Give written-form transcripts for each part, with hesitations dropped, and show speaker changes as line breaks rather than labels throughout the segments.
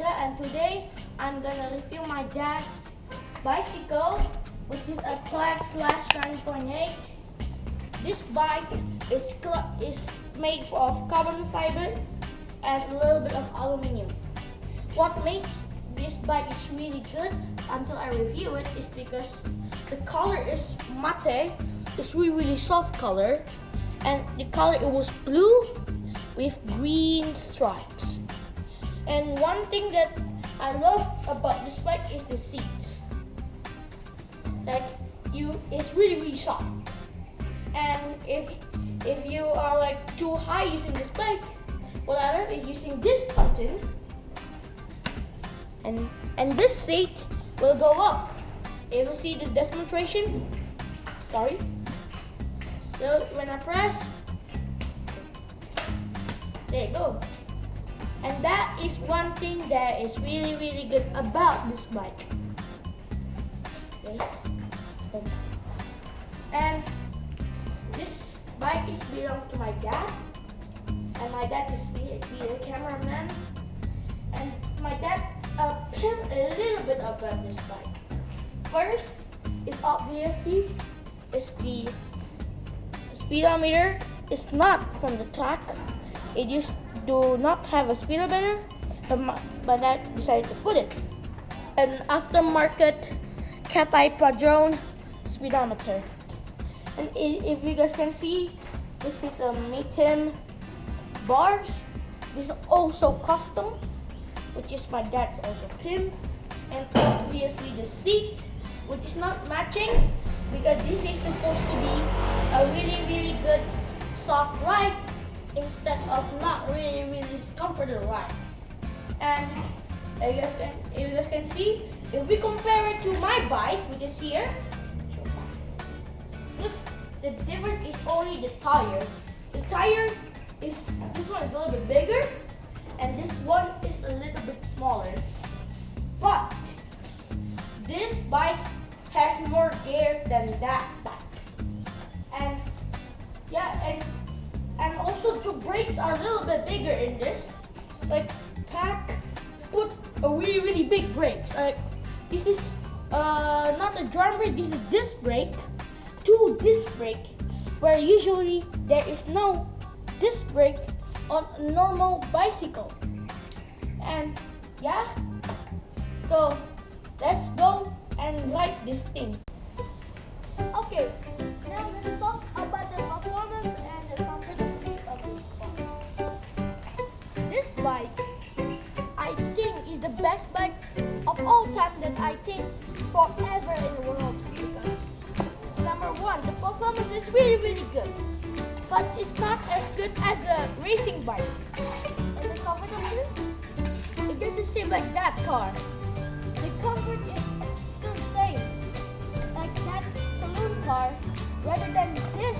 and today I'm gonna review my dad's bicycle, which is a Class 9.8. This bike is made of carbon fiber and a little bit of aluminum. What makes this bike is really good until I review it is because the color is matte. It's really soft color, and the color it was blue with green stripes. And one thing that I love about this bike is the seats. It's really soft. And if you are like too high using this bike, what I love is using this button, and this seat will go up. You will see the demonstration. Sorry. So when I press, there you go. And that is one thing that is really good about this bike. Okay. And this bike is belong to my dad. And my dad is the cameraman. And my dad pimped a little bit about this bike. First is obviously the speedometer is not from the track. It used do not have a speedometer, but I decided to put it. An aftermarket cat-eye padrone speedometer. And if you guys can see, this is a Matin bars. This is also custom, which is my dad's also pin. And obviously the seat, which is not matching because this is supposed to be a really good soft ride instead of not really comfortable ride. And if you guys can see, if we compare it to my bike, which is here, look, the difference is only the tire. The tire is, this one is a little bit bigger, and this one is a little bit smaller. But this bike has more gear than that bike. And yeah, and also the brakes are a little bit bigger in this. Like Tack put a really big brakes. Like this is not a drum brake, this is disc brake, 2 disc brake, where usually there is no disc brake on a normal bicycle. And yeah, so let's go and ride this thing. Okay, now let's talk about the performance and the comfortability of this bike. This bike, I think, is the best bike of all time that I think forever in the world. Because number one, the performance is really good, but it's not as good as a racing bike. And the comfortability, it doesn't seem like that car. The comfort is still the same, like that saloon car, rather than this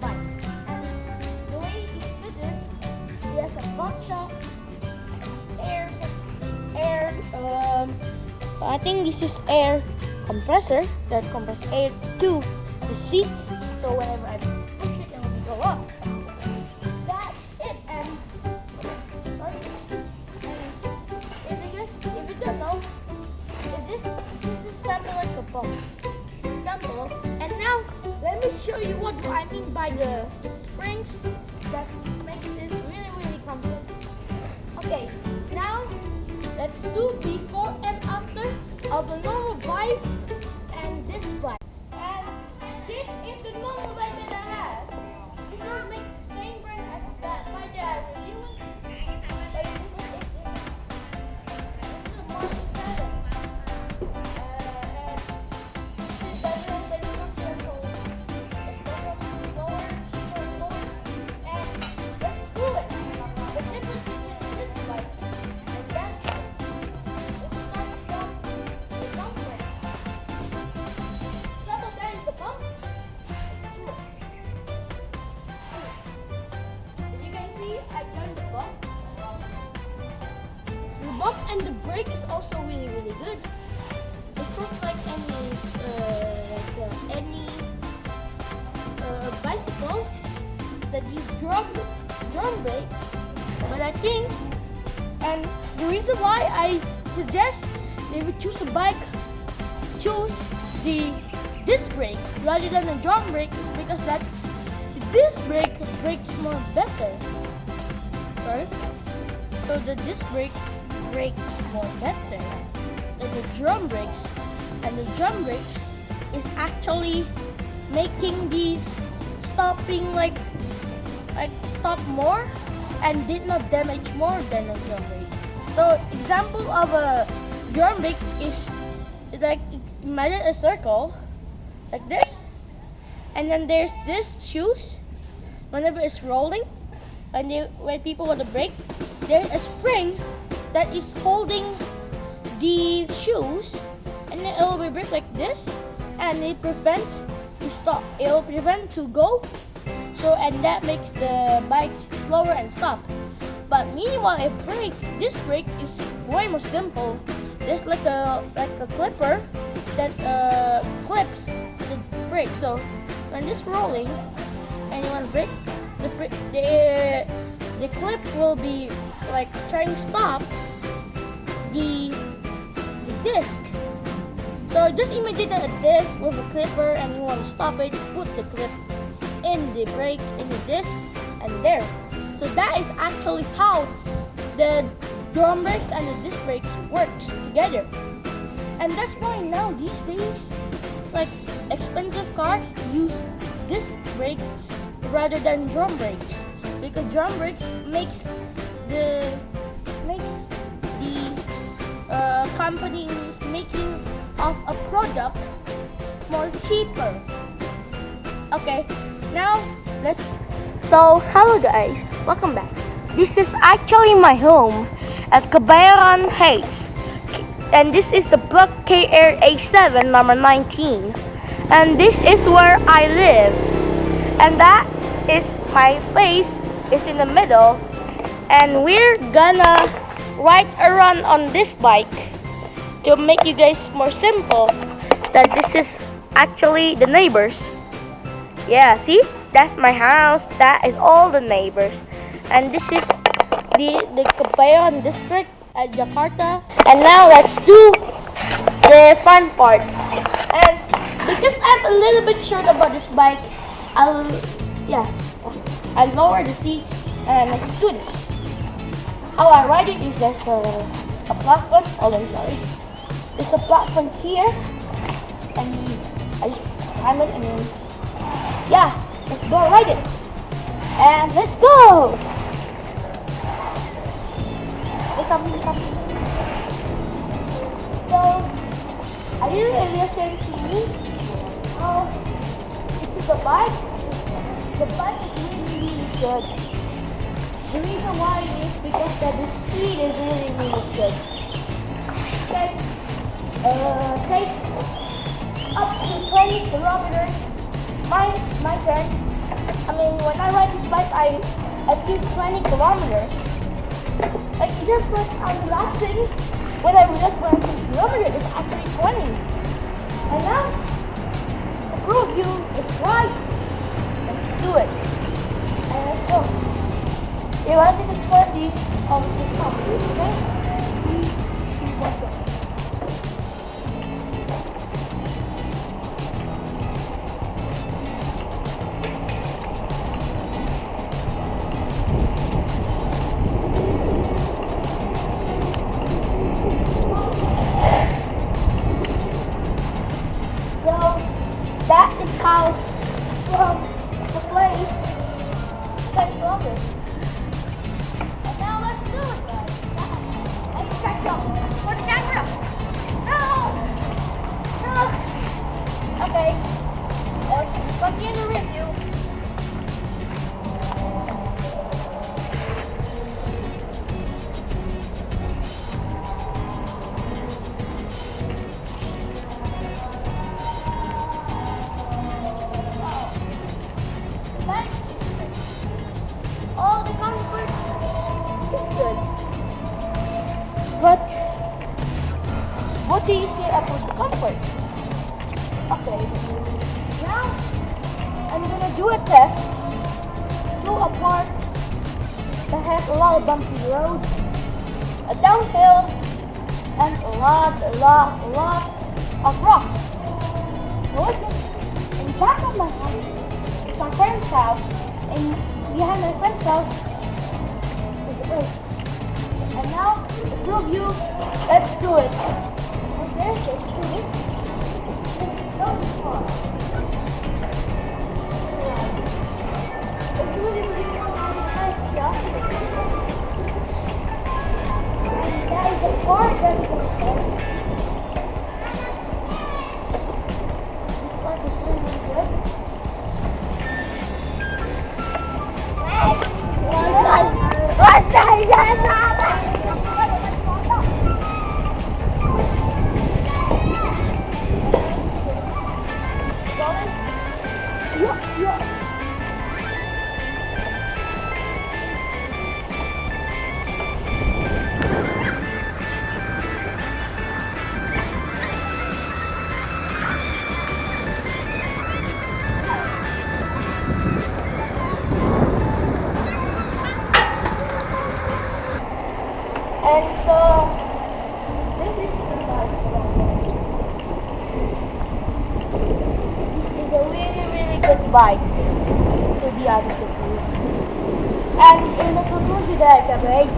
bike. And the way he did this, he has a buckshot, I think this is air compressor that compresses air to the seat. So whenever I push it, it will go up. That's it. And if you don't know, this is something like a bump. Example. And now let me show you what I mean by the springs that make this really comfortable. Okay, now let's do before and after of the normal bike and this bike. And this is the normal bike that I have. It does not make the same brand as that my dad was doing, but this is a Mark 7. And this is better than the control. It's better, lower, cheaper, lower. And let's do it. The difference between this bike and that bike is not from the comfort. Some of that is the bump. As you can see, I done the bump. The bump and the brake is also really good. It's not like any bicycle that use drum brakes, but I think, and the reason why I suggest they would choose the disc brake rather than a drum brake is because that the disc brake brakes more better. Sorry. So the disc brakes more better than the drum brakes, and the drum brakes is actually making these stopping like stop more and did not damage more than a drum brake. So example of a drum brake is like, imagine a circle like this, and then there's this shoes. Whenever it's rolling, when people want to brake, there's a spring that is holding the shoes, and then it will be brake like this, and it prevents to stop. It will prevent to go. So, and that makes the bike slower and stop. But meanwhile, this brake is way more simple. There's like a clipper that clips the brake. So when this rolling and you want to brake, the clip will be like trying to stop the disc. So just imagine a disc with a clipper and you want to stop it, put the clip in the brake, in the disc, and there. So that is actually how the drum brakes and the disc brakes works together. And that's why now these days, like expensive cars use disc brakes rather than drum brakes, because drum brakes makes the company is making of a product more cheaper. Okay, now so hello guys, welcome back. This is actually my home at Cabayaran Heights, and this is the block KRA7 number 19, and this is where I live, and that is my face is in the middle, and we're gonna ride around on this bike to make you guys more simple that this is actually the neighbors. Yeah, see, that's my house, that is all the neighbors, and this is the Cabayaran district at Jakarta. And now let's do the fun part. And because I'm a little bit short about this bike, I'll lower the seats and let's do this. How I ride it is there's a platform. Oh, I'm sorry. There's a platform here, and I just climb it and then let's go ride it. And let's go. So I didn't really listen to you. This is the bike. The bike is really good. The reason why is because that the speed is really good. Take up to 20 kilometers. My turn. I mean, when I ride this bike, I do 20 kilometers. Like just when I'm relaxing, when I realized when I'm 20 kilometers, it's actually 20. And now, to prove you it's right, let's do it. And let's go. If I think it's 20, I'll just stop it, okay? 3, 2, 1, go. That is how from the place 10 kilometers. And now let's do it, guys. Let's catch up for the camera. No. Okay. Let's continue the review. All the comfort is good. But what do you say about the comfort? Okay. Now I'm gonna do a test to a park that has a lot of bumpy roads a downhill, and a lot of rocks. Look, in back of my house is my friend's house, and behind my friend's house is the place. And now, to prove you, let's do it. Okay, let's do it. It's so far. It's really nice, yeah. And that is the part that is okay. And so, this is the bike. It's a really good bike, to be honest with you. And in the conclusion that I can make,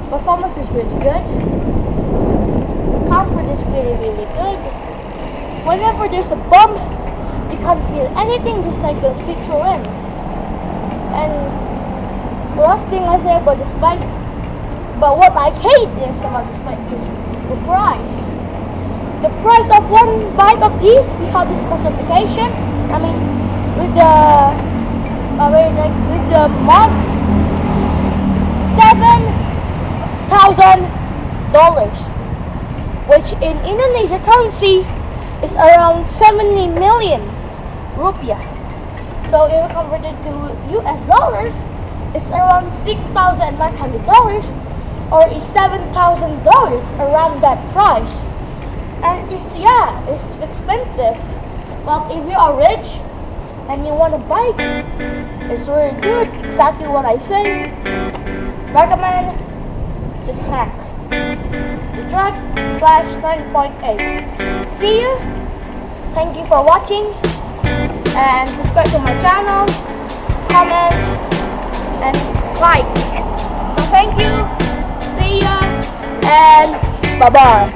performance is really good. Comfort is really good. Whenever there's a bump, you can't feel anything, just like a Citroen. And the last thing I say about this bike, but what I hate about this bike is the price. The price of one bike of these, without this classification, I mean, with the mods, $7,000, which in Indonesia currency is around 70 million rupiah. So if you convert it to US dollars, it's around $6,900. Or is $7,000 around that price, and it's expensive. But if you are rich and you want a bike, it's really good. Exactly what I say. Recommend the track. The track /9.8. See you. Thank you for watching, and subscribe to my channel, comment, and like. So thank you. See ya, and bye-bye.